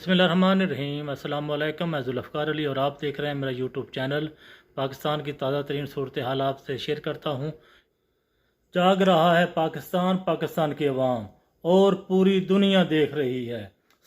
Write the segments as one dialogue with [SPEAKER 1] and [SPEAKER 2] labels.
[SPEAKER 1] बिस्मिल्लाहिर्रहमानिर्रहीम। अस्सलाम वालेकुम। मैं जुल्फ़कार अली और आप देख रहे हैं मेरा यूट्यूब चैनल। पाकिस्तान की ताज़ा तरीन सूरत हाल आपसे शेयर करता हूँ। जाग रहा है पाकिस्तान, पाकिस्तान की अवाम और पूरी दुनिया देख रही है।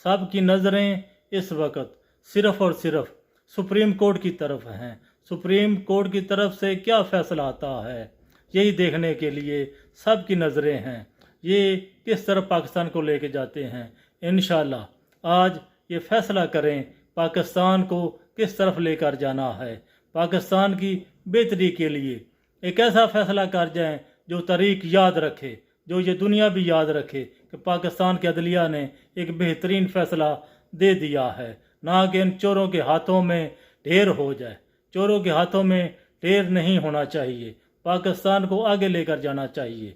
[SPEAKER 1] सब की नज़रें इस वक्त सिर्फ़ और सिर्फ सुप्रीम कोर्ट की तरफ हैं। सुप्रीम कोर्ट की तरफ से क्या फ़ैसला आता है, यही देखने के लिए सब की नज़रें हैं। ये किस तरफ पाकिस्तान को लेके जाते हैं। इंशाअल्लाह आज ये फ़ैसला करें पाकिस्तान को किस तरफ लेकर जाना है। पाकिस्तान की बेहतरी के लिए एक ऐसा फ़ैसला कर जाएं जो तारीख याद रखे, जो ये दुनिया भी याद रखे कि पाकिस्तान के अदलिया ने एक बेहतरीन फ़ैसला दे दिया है। ना कि इन चोरों के हाथों में ढेर हो जाए। चोरों के हाथों में ढेर नहीं होना चाहिए। पाकिस्तान को आगे लेकर जाना चाहिए।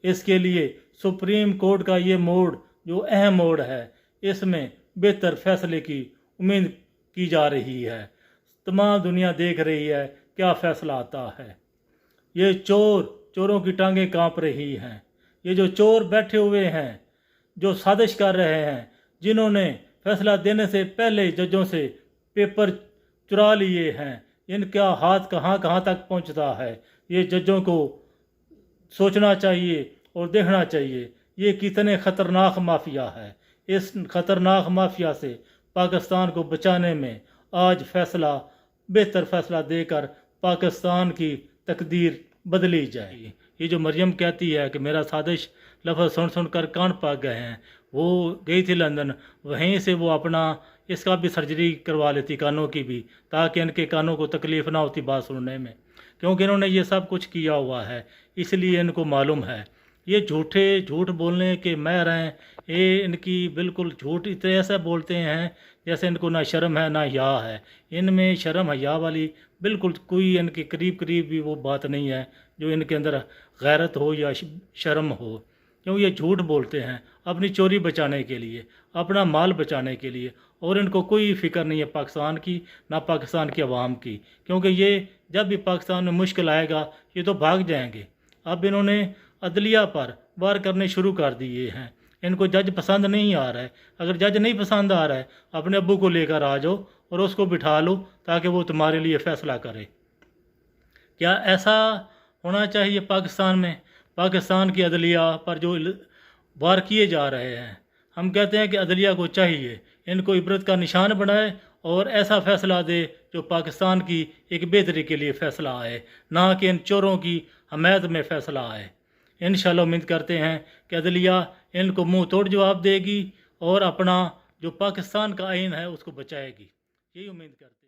[SPEAKER 1] इसके लिए सुप्रीम कोर्ट का ये मोड़ जो अहम मोड़ है, इसमें बेहतर फैसले की उम्मीद की जा रही है। तमाम दुनिया देख रही है क्या फ़ैसला आता है। ये चोरों की टांगें कांप रही हैं। ये जो चोर बैठे हुए हैं, जो साजिश कर रहे हैं, जिन्होंने फैसला देने से पहले जजों से पेपर चुरा लिए हैं, इनका हाथ कहाँ कहाँ तक पहुंचता है, ये जजों को सोचना चाहिए और देखना चाहिए ये कितने ख़तरनाक माफिया है। इस ख़तरनाक माफिया से पाकिस्तान को बचाने में आज फ़ैसला, बेहतर फ़ैसला देकर पाकिस्तान की तकदीर बदली जाए। ये जो मरियम कहती है कि मेरा साजिश लफ्ज़ सुन कर कान पक गए हैं, वो गई थी लंदन, वहीं से वो अपना इसका भी सर्जरी करवा लेती, कानों की भी, ताकि इनके कानों को तकलीफ़ ना होती बात सुनने में, क्योंकि इन्होंने ये सब कुछ किया हुआ है। इसलिए इनको मालूम है। ये झूठ बोलने के माहिर हैं। ये इनकी बिल्कुल झूठ इतने ऐसा बोलते हैं जैसे इनको ना शर्म है ना हया है। इनमें शर्म हया वाली बिल्कुल कोई इनके करीब भी वो बात नहीं है जो इनके अंदर गैरत हो या शर्म हो। क्यों ये झूठ बोलते हैं अपनी चोरी बचाने के लिए, अपना माल बचाने के लिए, और इनको कोई फ़िक्र नहीं है पाकिस्तान की, ना पाकिस्तान की आवाम की। क्योंकि ये जब भी पाकिस्तान में मुश्किल आएगा ये तो भाग जाएंगे। अब इन्होंने अदलिया पर वार करने शुरू कर दिए हैं। इनको जज पसंद नहीं आ रहा है। अगर जज नहीं पसंद आ रहा है, अपने अब्बू को लेकर आ जाओ और उसको बिठा लो ताकि वो तुम्हारे लिए फ़ैसला करे। क्या ऐसा होना चाहिए पाकिस्तान में? पाकिस्तान की अदलिया पर जो वार किए जा रहे हैं, हम कहते हैं कि अदलिया को चाहिए इनको इबरत का निशान बनाए और ऐसा फ़ैसला दे जो पाकिस्तान की एक बेहतरी के लिए फ़ैसला आए, ना कि इन चोरों की हमायत में फ़ैसला आए। इंशाअल्लाह उम्मीद करते हैं कि अदलिया इनको मुंह तोड़ जवाब देगी और अपना जो पाकिस्तान का आइन है उसको बचाएगी। यही उम्मीद करते हैं।